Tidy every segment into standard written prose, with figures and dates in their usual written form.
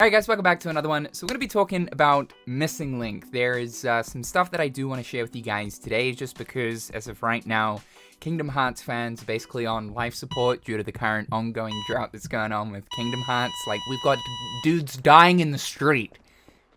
Alright guys, welcome back to another one. So we're going to be talking about Missing Link. There is some stuff that I do want to share with you guys today, just because as of right now, Kingdom Hearts fans are basically on life support due to the current ongoing drought that's going on with Kingdom Hearts. Like, we've got dudes dying in the street.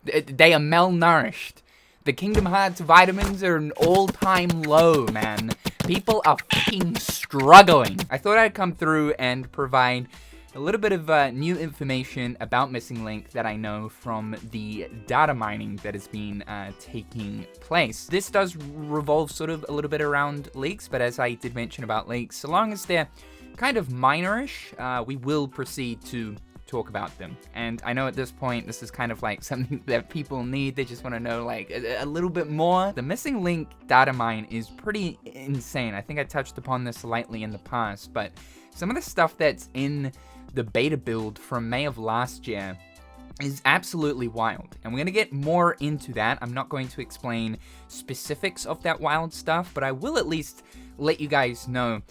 They are malnourished. The Kingdom Hearts vitamins are an all-time low, man. People are fucking struggling. I thought I'd come through and provide a little bit of new information about Missing Link that I know from the data mining that has been taking place. This does revolve sort of a little bit around leaks, but as I did mention about leaks, so long as they're kind of minorish, we will proceed to talk about them. And I know at this point, this is kind of like something that people need. They just want to know like a little bit more. The Missing Link data mine is pretty insane. I think I touched upon this lightly in the past, but some of the stuff that's in the beta build from May of last year is absolutely wild, and we're going to get more into that. I'm not going to explain specifics of that wild stuff, but I will at least let you guys know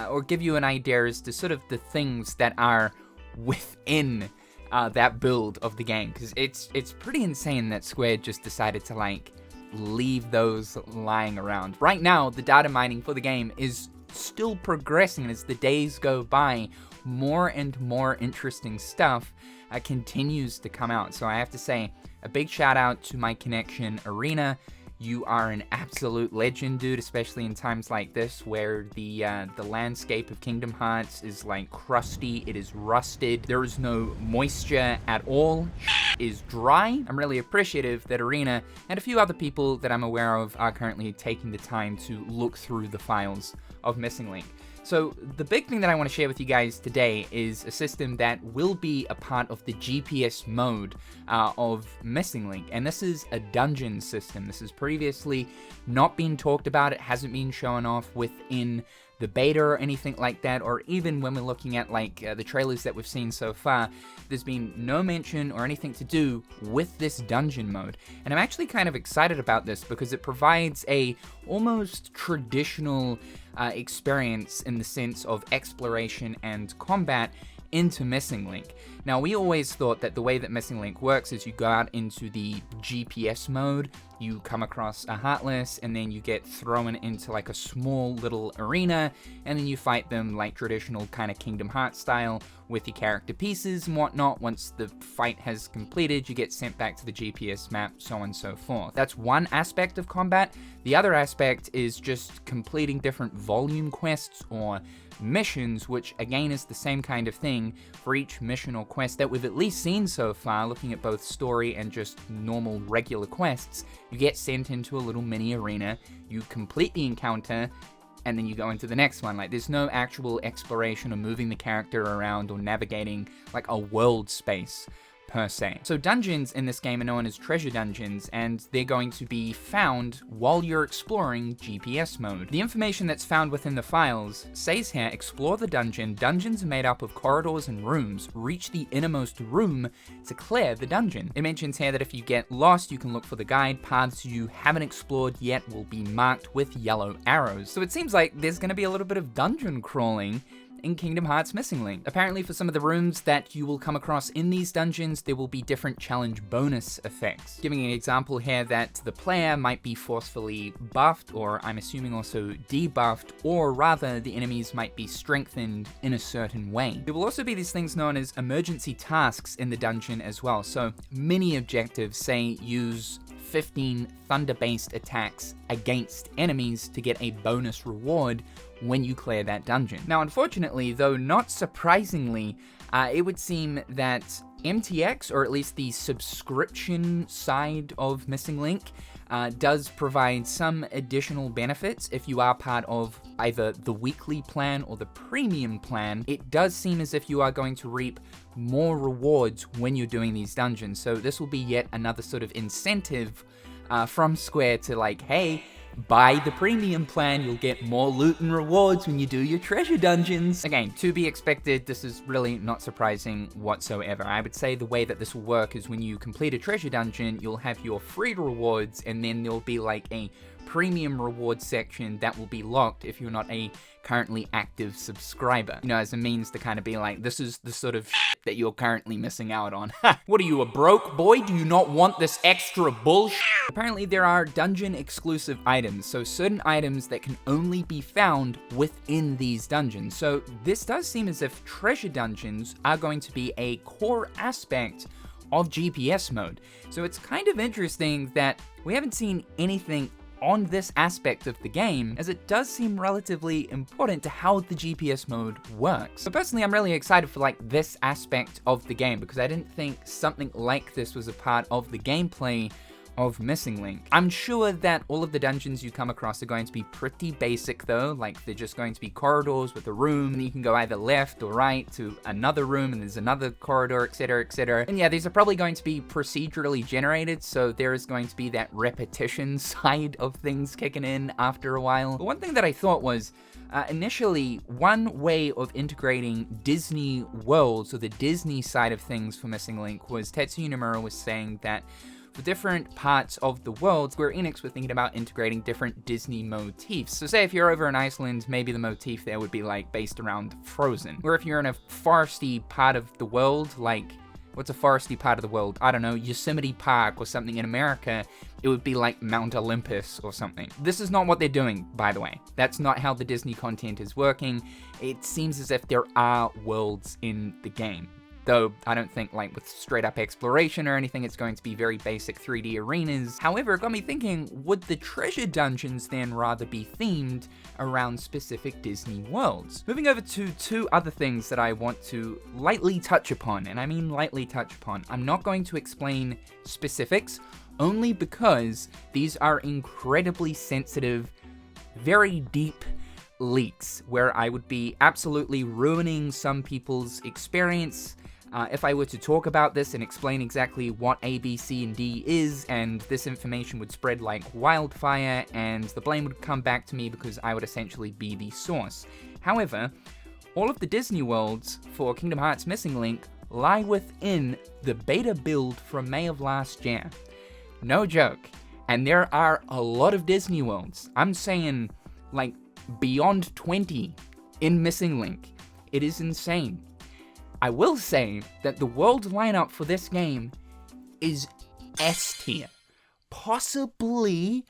or give you an idea as to sort of the things that are within that build of the game, because it's pretty insane that Square just decided to like leave those lying around. Right now, the data mining for the game is still progressing, and as the days go by, more and more interesting stuff continues to come out. So I have to say a big shout out to my connection, Arena. You are an absolute legend, dude, especially in times like this where the landscape of Kingdom Hearts is like crusty, it is rusted, there is no moisture at all, is dry. I'm really appreciative that Arena and a few other people that I'm aware of are currently taking the time to look through the files of Missing Link. So the big thing that I want to share with you guys today is a system that will be a part of the GPS mode of Missing Link, and this is a dungeon system. This has previously not been talked about. It hasn't been shown off within the beta or anything like that, or even when we're looking at like the trailers that we've seen so far, there's been no mention or anything to do with this dungeon mode. And I'm actually kind of excited about this because it provides a almost traditional experience in the sense of exploration and combat into Missing Link. Now, we always thought that the way that Missing Link works is you go out into the GPS mode, you come across a Heartless, and then you get thrown into like a small little arena, and then you fight them like traditional kind of Kingdom Hearts style with your character pieces and whatnot. Once the fight has completed, you get sent back to the GPS map, so on and so forth. That's one aspect of combat. The other aspect is just completing different volume quests or missions, which again is the same kind of thing for each mission or quest that we've at least seen so far, looking at both story and just normal regular quests. You get sent into a little mini arena, you complete the encounter, and then you go into the next one. Like, there's no actual exploration or moving the character around or navigating like a world space per se. So dungeons in this game are known as treasure dungeons, and they're going to be found while you're exploring GPS mode. The information that's found within the files says here, explore the dungeon. Dungeons are made up of corridors and rooms. Reach the innermost room to clear the dungeon. It mentions here that if you get lost, you can look for the guide. Paths you haven't explored yet will be marked with yellow arrows. So it seems like there's going to be a little bit of dungeon crawling in Kingdom Hearts Missing Link. Apparently, for some of the rooms that you will come across in these dungeons, there will be different challenge bonus effects. Giving an example here that the player might be forcefully buffed, or I'm assuming also debuffed, or rather the enemies might be strengthened in a certain way. There will also be these things known as emergency tasks in the dungeon as well. So mini objectives, say use 15 thunder-based attacks against enemies to get a bonus reward when you clear that dungeon. Now, unfortunately, though not surprisingly, it would seem that MTX, or at least the subscription side of Missing Link, does provide some additional benefits if you are part of either the weekly plan or the premium plan. It does seem as if you are going to reap more rewards when you're doing these dungeons. So this will be yet another sort of incentive from Square to like, hey, buy the premium plan, you'll get more loot and rewards when you do your treasure dungeons. Again, to be expected, this is really not surprising whatsoever. I would say the way that this will work is when you complete a treasure dungeon, you'll have your free rewards, and then there'll be like a premium reward section that will be locked if you're not a currently active subscriber. You know, as a means to kind of be like, this is the sort of shit that you're currently missing out on. What are you, a broke boy? Do you not want this extra bullshit? Apparently there are dungeon exclusive items, so certain items that can only be found within these dungeons. So this does seem as if treasure dungeons are going to be a core aspect of GPS mode. So it's kind of interesting that we haven't seen anything on this aspect of the game, as it does seem relatively important to how the GPS mode works. So personally, I'm really excited for like this aspect of the game, because I didn't think something like this was a part of the gameplay of Missing Link. I'm sure that all of the dungeons you come across are going to be pretty basic though, like they're just going to be corridors with a room, and you can go either left or right to another room, and there's another corridor, etc, etc. And yeah, these are probably going to be procedurally generated, so there is going to be that repetition side of things kicking in after a while. But one thing that I thought was, initially, one way of integrating Disney worlds, or the Disney side of things for Missing Link, was Tetsuya Nomura was saying that for different parts of the world, Square Enix were thinking about integrating different Disney motifs. So say if you're over in Iceland, maybe the motif there would be like based around Frozen. Or if you're in a foresty part of the world, like, what's a foresty part of the world? I don't know, Yosemite Park or something in America, it would be like Mount Olympus or something. This is not what they're doing, by the way. That's not how the Disney content is working. It seems as if there are worlds in the game. Though, I don't think, like, with straight-up exploration or anything, it's going to be very basic 3D arenas. However, it got me thinking, would the treasure dungeons then rather be themed around specific Disney worlds? Moving over to two other things that I want to lightly touch upon, and I mean lightly touch upon. I'm not going to explain specifics, only because these are incredibly sensitive, very deep leaks, where I would be absolutely ruining some people's experience if I were to talk about this and explain exactly what A, B, C, and D is, and this information would spread like wildfire, and the blame would come back to me because I would essentially be the source. However, all of the Disney worlds for Kingdom Hearts Missing Link lie within the beta build from May of last year. No joke. And there are a lot of Disney worlds. I'm saying, like, beyond 20 in Missing Link. It is insane. I will say that the world lineup for this game is S tier. Possibly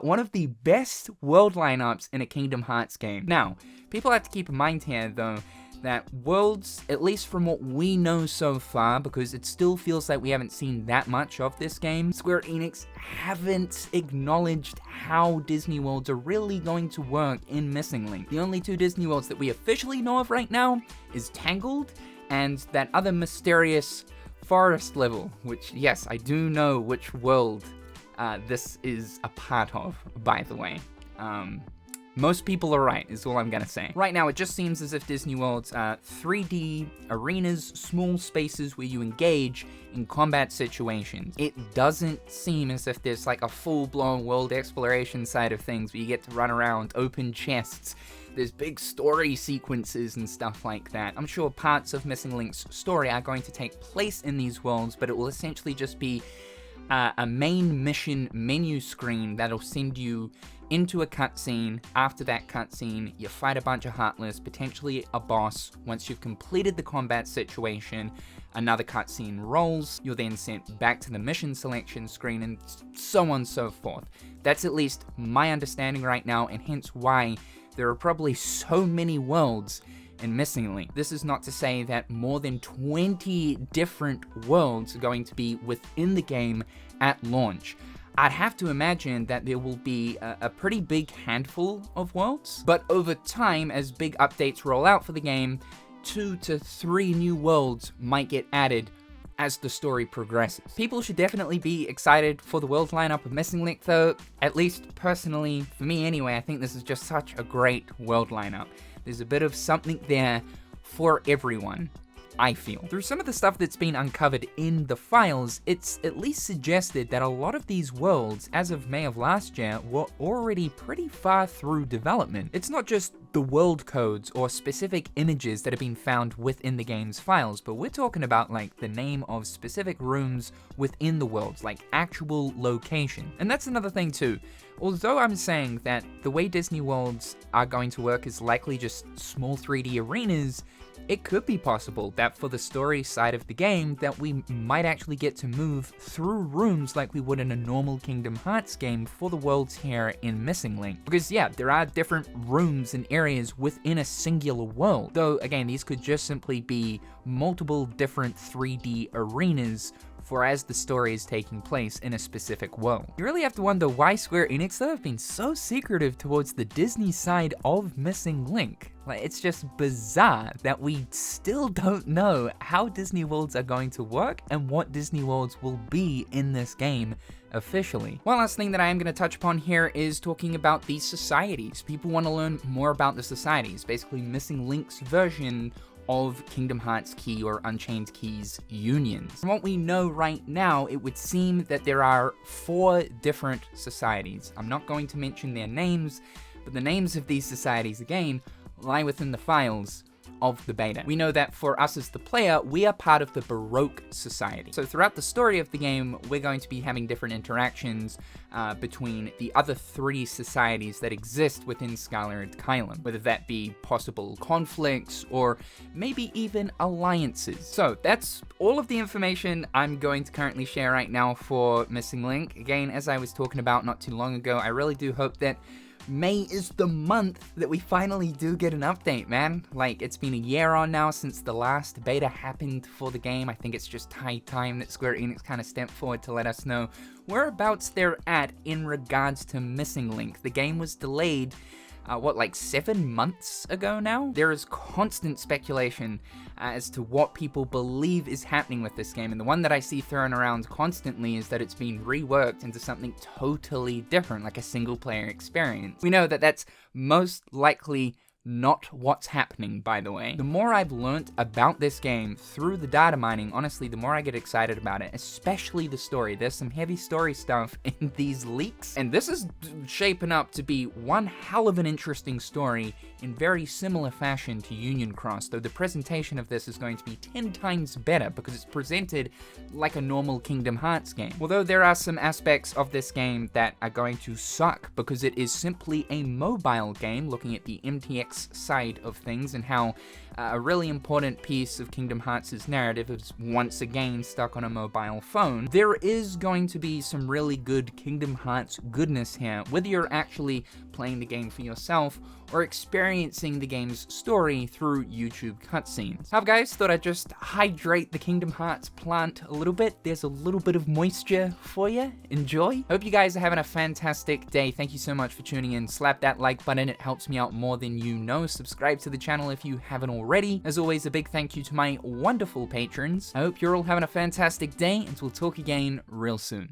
one of the best world lineups in a Kingdom Hearts game. Now, people have to keep in mind here, though, that worlds, at least from what we know so far, because it still feels like we haven't seen that much of this game, Square Enix haven't acknowledged how Disney worlds are really going to work in Missing Link. The only two Disney worlds that we officially know of right now is Tangled and that other mysterious forest level, which, yes, I do know which world this is a part of, by the way. Most people are right, is all I'm gonna say. Right now, it just seems as if Disney World's 3D arenas, small spaces where you engage in combat situations. It doesn't seem as if there's like a full-blown world exploration side of things where you get to run around, open chests. There's big story sequences and stuff like that. I'm sure parts of Missing Link's story are going to take place in these worlds, but it will essentially just be a main mission menu screen that'll send you into a cutscene. After that cutscene, you fight a bunch of Heartless, potentially a boss. Once you've completed the combat situation, another cutscene rolls. You're then sent back to the mission selection screen, and so on and so forth. That's at least my understanding right now, and hence why there are probably so many worlds in Missing Link. This is not to say that more than 20 different worlds are going to be within the game at launch. I'd have to imagine that there will be a pretty big handful of worlds, but over time, as big updates roll out for the game, 2 to 3 new worlds might get added as the story progresses. People should definitely be excited for the world lineup of Missing Link, though, at least personally, for me anyway, I think this is just such a great world lineup. There's a bit of something there for everyone, I feel. Through some of the stuff that's been uncovered in the files, it's at least suggested that a lot of these worlds, as of May of last year, were already pretty far through development. It's not just the world codes or specific images that have been found within the game's files, but we're talking about like the name of specific rooms within the worlds, like actual location. And that's another thing too. Although I'm saying that the way Disney worlds are going to work is likely just small 3D arenas, it could be possible that for the story side of the game that we might actually get to move through rooms like we would in a normal Kingdom Hearts game for the worlds here in Missing Link. Because yeah, there are different rooms and areas within a singular world, though again these could just simply be multiple different 3D arenas for as the story is taking place in a specific world. You really have to wonder why Square Enix though have been so secretive towards the Disney side of Missing Link. Like, it's just bizarre that we still don't know how Disney worlds are going to work and what Disney worlds will be in this game officially. One last thing that I am going to touch upon here is talking about these societies. People want to learn more about the societies, basically Missing Link's version of Kingdom Hearts Key or Unchained Keys unions. From what we know right now, it would seem that there are 4 different societies. I'm not going to mention their names, but the names of these societies, again, lie within the files of the beta. We know that for us as the player, we are part of the Baroque Society. So throughout the story of the game, we're going to be having different interactions between the other 3 societies that exist within Scarlet Kylam, whether that be possible conflicts or maybe even alliances. So that's all of the information I'm going to currently share right now for Missing Link. Again, as I was talking about not too long ago, I really do hope that May is the month that we finally do get an update, man. Like, it's been a year on now since the last beta happened for the game. I think it's just high time that Square Enix kind of stepped forward to let us know whereabouts they're at in regards to Missing Link. The game was delayed like 7 months ago now? There is constant speculation as to what people believe is happening with this game, and the one that I see thrown around constantly is that it's been reworked into something totally different, like a single player experience. We know that that's most likely not what's happening, by the way. The more I've learnt about this game through the data mining, honestly, the more I get excited about it, especially the story. There's some heavy story stuff in these leaks, and this is shaping up to be one hell of an interesting story in very similar fashion to Union Cross, though the presentation of this is going to be 10 times better because it's presented like a normal Kingdom Hearts game. Although there are some aspects of this game that are going to suck because it is simply a mobile game, looking at the MTX side of things and how a really important piece of Kingdom Hearts' narrative is once again stuck on a mobile phone. There is going to be some really good Kingdom Hearts goodness here, whether you're actually playing the game for yourself or experiencing the game's story through YouTube cutscenes. Now guys, thought I'd just hydrate the Kingdom Hearts plant a little bit. There's a little bit of moisture for you. Enjoy. Hope you guys are having a fantastic day. Thank you so much for tuning in. Slap that like button, it helps me out more than you know. Subscribe to the channel if you haven't already. As always, a big thank you to my wonderful patrons. I hope you're all having a fantastic day, and we'll talk again real soon.